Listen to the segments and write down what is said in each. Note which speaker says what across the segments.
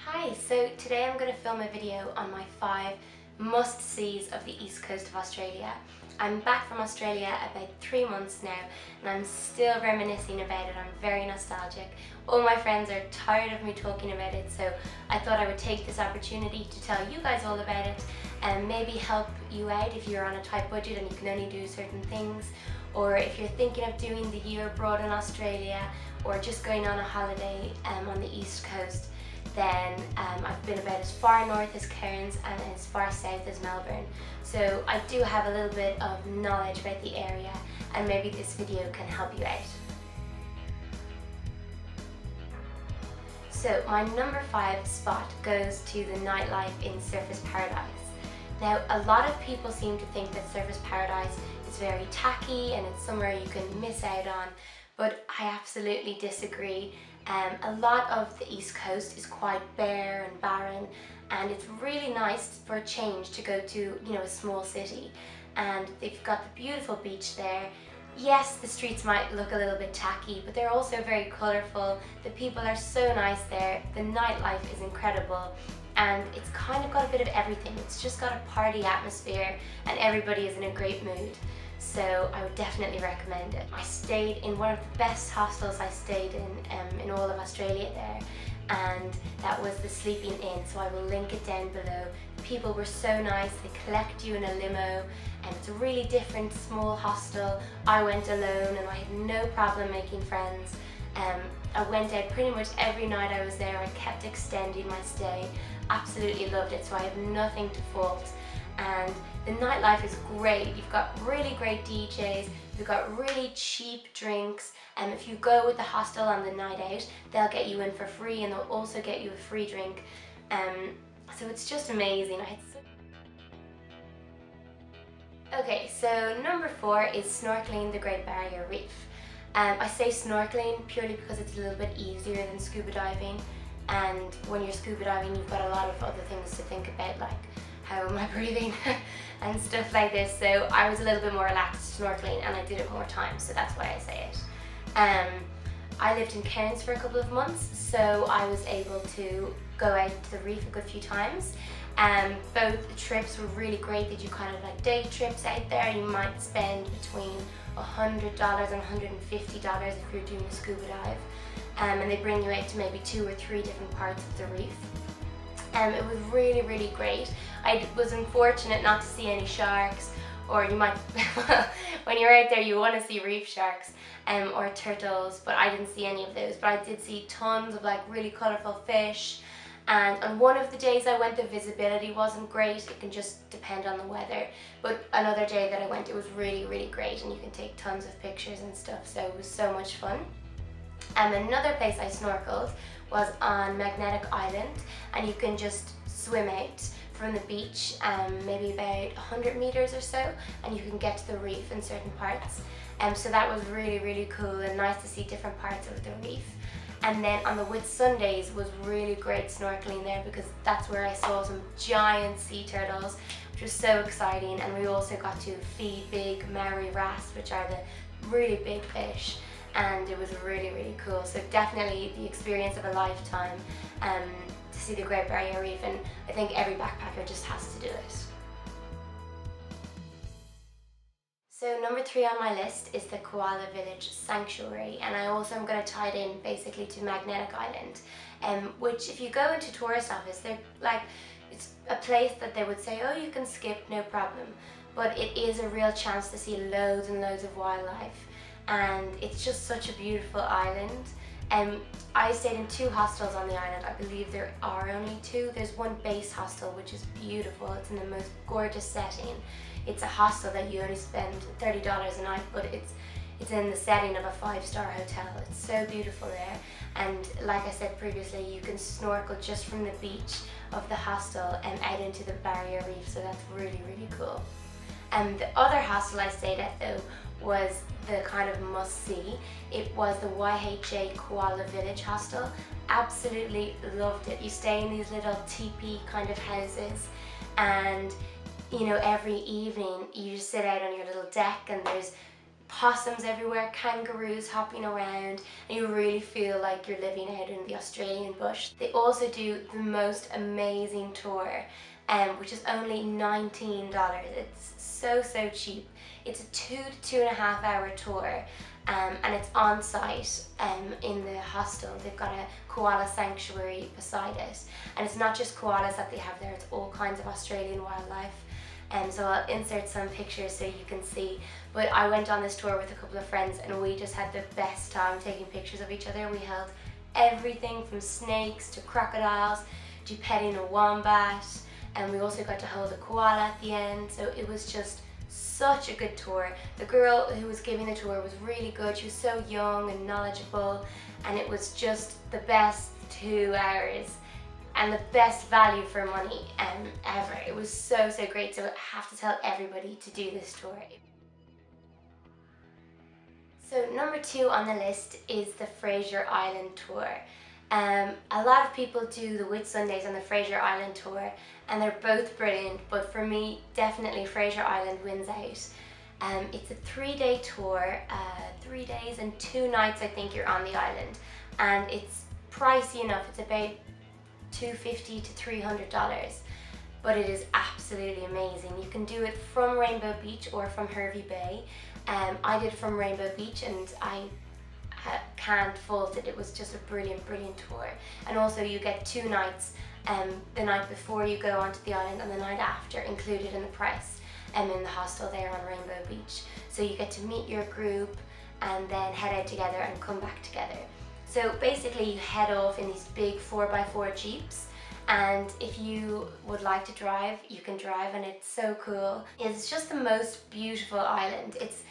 Speaker 1: Hi, so today I'm going to film a video on my 5 must-sees of the east coast of Australia. I'm back from Australia about 3 months now and I'm still reminiscing about it. I'm very nostalgic. All my friends are tired of me talking about it, so I thought I would take this opportunity to tell you guys all about it and maybe help you out if you're on a tight budget and you can only do certain things, or if you're thinking of doing the year abroad in Australia or just going on a holiday on the east coast. Then I've been about as far north as Cairns and as far south as Melbourne. So I do have a little bit of knowledge about the area and maybe this video can help you out. So my number 5 spot goes to the nightlife in Surfers Paradise. Now a lot of people seem to think that Surfers Paradise is very tacky and it's somewhere you can miss out on, but I absolutely disagree. A lot of the east coast is quite bare and barren, and it's really nice for a change to go to, a small city. And they've got the beautiful beach there. Yes, the streets might look a little bit tacky, but they're also very colourful. The people are so nice there. The nightlife is incredible, and it's kind of got a bit of everything. It's just got a party atmosphere, and everybody is in a great mood. So I would definitely recommend it. I stayed in one of the best hostels I stayed in all of Australia there, and that was the Sleeping Inn, so I will link it down below. The people were so nice, they collect you in a limo, and it's a really different small hostel. I went alone and I had no problem making friends. I went out pretty much every night I was there. I kept extending my stay. Absolutely loved it, so I have nothing to fault. And the nightlife is great. You've got really great DJs, you've got really cheap drinks, and if you go with the hostel on the night out, they'll get you in for free and they'll also get you a free drink. So it's just amazing. Okay, so number 4 is snorkeling the Great Barrier Reef. I say snorkeling purely because it's a little bit easier than scuba diving, and when you're scuba diving you've got a lot of other things to think about, like how am I breathing and stuff like this. So I was a little bit more relaxed snorkeling and I did it more times, so that's why I say it. I lived in Cairns for a couple of months, so I was able to go out to the reef a good few times. Both trips were really great. They do kind of like day trips out there. You might spend between $100 and $150 if you're doing a scuba dive. And they bring you out to maybe 2 or 3 different parts of the reef. It was really, really great. I was unfortunate not to see any sharks, or you might, when you're out there you want to see reef sharks or turtles, but I didn't see any of those. But I did see tons of like really colourful fish, and on one of the days I went the visibility wasn't great. It can just depend on the weather, but another day that I went it was really, really great and you can take tons of pictures and stuff, so it was so much fun. Another place I snorkeled was on Magnetic Island, and you can just swim out from the beach maybe about 100 meters or so, and you can get to the reef in certain parts. So that was really, really cool and nice to see different parts of the reef. And then on the Whitsundays was really great snorkeling there, because that's where I saw some giant sea turtles, which was so exciting. And we also got to feed big Maori wrasse, which are the really big fish, and it was really, really cool. So definitely the experience of a lifetime to see the Great Barrier Reef, and I think every backpacker just has to do it. So number 3 on my list is the Koala Village Sanctuary, and I also am going to tie it in basically to Magnetic Island, which if you go into tourist office, they're like, it's a place that they would say, oh, you can skip, no problem, but it is a real chance to see loads and loads of wildlife, and it's just such a beautiful island. I stayed in 2 hostels on the island. I believe there are only 2. There's one base hostel which is beautiful. It's in the most gorgeous setting. It's a hostel that you only spend $30 a night, but it's in the setting of a 5-star hotel. It's so beautiful there, and like I said previously, you can snorkel just from the beach of the hostel and out into the barrier reef, so that's really, really cool. The other hostel I stayed at though was the kind of must-see. It was the YHA Koala Village Hostel. Absolutely loved it. You stay in these little teepee kind of houses, and every evening you just sit out on your little deck and there's possums everywhere, kangaroos hopping around, and you really feel like you're living out in the Australian bush. They also do the most amazing tour, which is only $19. It's so cheap. It's a 2 to 2.5 hour tour, and it's on site in the hostel. They've got a koala sanctuary beside it, and it's not just koalas that they have there, it's all kinds of Australian wildlife. So I'll insert some pictures so you can see. But I went on this tour with a couple of friends and we just had the best time taking pictures of each other. We held everything from snakes to crocodiles to petting a wombat, and we also got to hold a koala at the end. So it was just such a good tour. The girl who was giving the tour was really good. She was so young and knowledgeable, and it was just the best 2 hours and the best value for money ever. It was so great, so I have to tell everybody to do this tour. So number 2 on the list is the Fraser Island tour. A lot of people do the Whitsundays on the Fraser Island tour, and they're both brilliant, but for me, definitely Fraser Island wins out. It's a 3-day tour, 3 days and 2 nights I think you're on the island, and it's pricey enough. It's about $250 to $300, but it is absolutely amazing. You can do it from Rainbow Beach or from Hervey Bay. I did it from Rainbow Beach and I can't fault it. It was just a brilliant tour. And also you get 2 nights, the night before you go onto the island and the night after, included in the price, in the hostel there on Rainbow Beach. So you get to meet your group and then head out together and come back together. So basically you head off in these big 4x4 jeeps, and if you would like to drive, you can drive, and it's so cool. It's just the most beautiful island. It's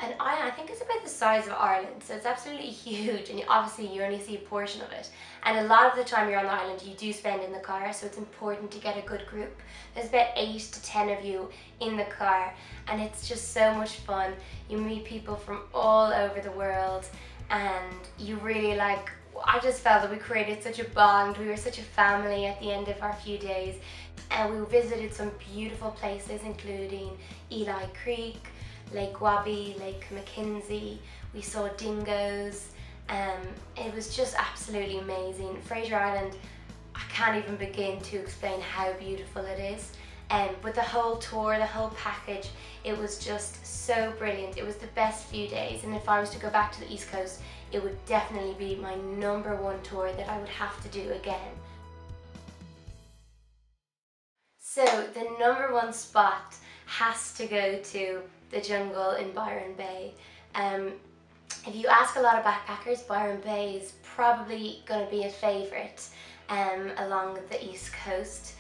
Speaker 1: an island, I think it's about the size of Ireland, so it's absolutely huge, and obviously you only see a portion of it. And a lot of the time you're on the island you do spend in the car, so it's important to get a good group. There's about 8 to 10 of you in the car, and it's just so much fun. You meet people from all over the world, and you really I just felt that we created such a bond. We were such a family at the end of our few days, and we visited some beautiful places including Eli Creek, Lake Wabi, Lake Mackenzie. We saw dingoes. It was just absolutely amazing. Fraser Island, I can't even begin to explain how beautiful it is. But the whole tour, the whole package, it was just so brilliant. It was the best few days, and if I was to go back to the East Coast, it would definitely be my #1 tour that I would have to do again. So the #1 spot has to go to the jungle in Byron Bay. If you ask a lot of backpackers, Byron Bay is probably going to be a favourite along the East Coast.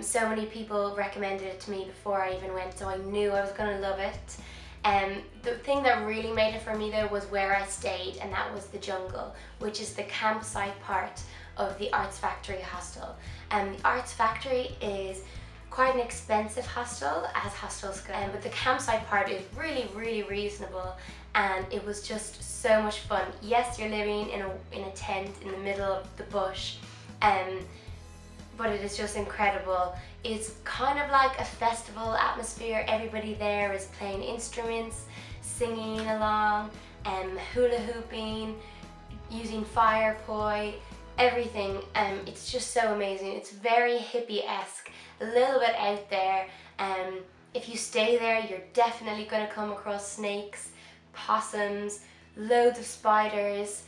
Speaker 1: So many people recommended it to me before I even went, so I knew I was going to love it. The thing that really made it for me though was where I stayed, and that was the jungle, which is the campsite part of the Arts Factory hostel. The Arts Factory is quite an expensive hostel, as hostels go, but the campsite part is really reasonable, and it was just so much fun. Yes, you're living in a tent in the middle of the bush, but it is just incredible. It's kind of like a festival atmosphere. Everybody there is playing instruments, singing along, hula hooping, using fire poi, everything. It's just so amazing. It's very hippie-esque, a little bit out there. If you stay there, you're definitely going to come across snakes, possums, loads of spiders.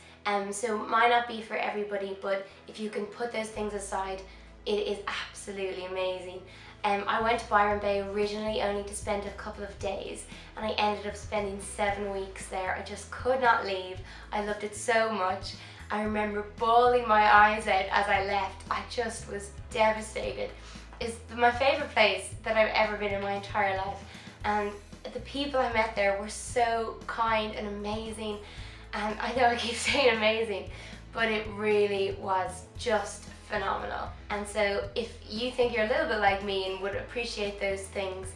Speaker 1: So it might not be for everybody, but if you can put those things aside, it is absolutely amazing. I went to Byron Bay originally only to spend a couple of days, and I ended up spending 7 weeks there. I just could not leave. I loved it so much. I remember bawling my eyes out as I left. I just was devastated. It's my favourite place that I've ever been in my entire life, and the people I met there were so kind and amazing. And I know I keep saying amazing, but it really was just phenomenal. And so if you think you're a little bit like me and would appreciate those things,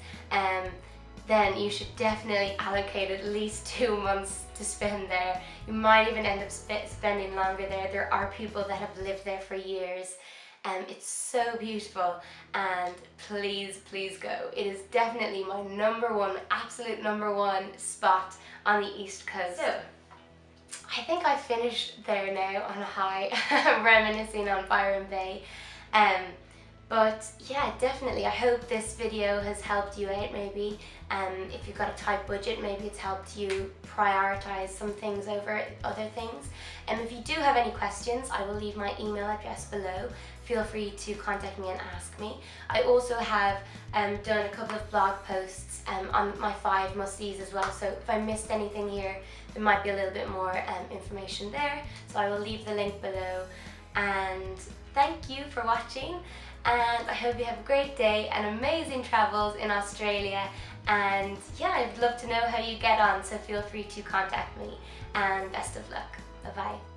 Speaker 1: then you should definitely allocate at least 2 months to spend there. You might even end up spending longer there. There are people that have lived there for years, It's so beautiful, and please go. It is definitely my absolute number one spot on the East Coast. So I think I finished there now on a high, reminiscing on Byron Bay. But yeah, definitely, I hope this video has helped you out maybe. If you've got a tight budget, maybe it's helped you prioritize some things over other things. And if you do have any questions, I will leave my email address below. Feel free to contact me and ask me. I also have done a couple of blog posts on my 5 must-sees as well, so if I missed anything here, there might be a little bit more information there. So I will leave the link below. And thank you for watching, and I hope you have a great day and amazing travels in Australia. And yeah, I'd love to know how you get on, so feel free to contact me, and best of luck. Bye bye.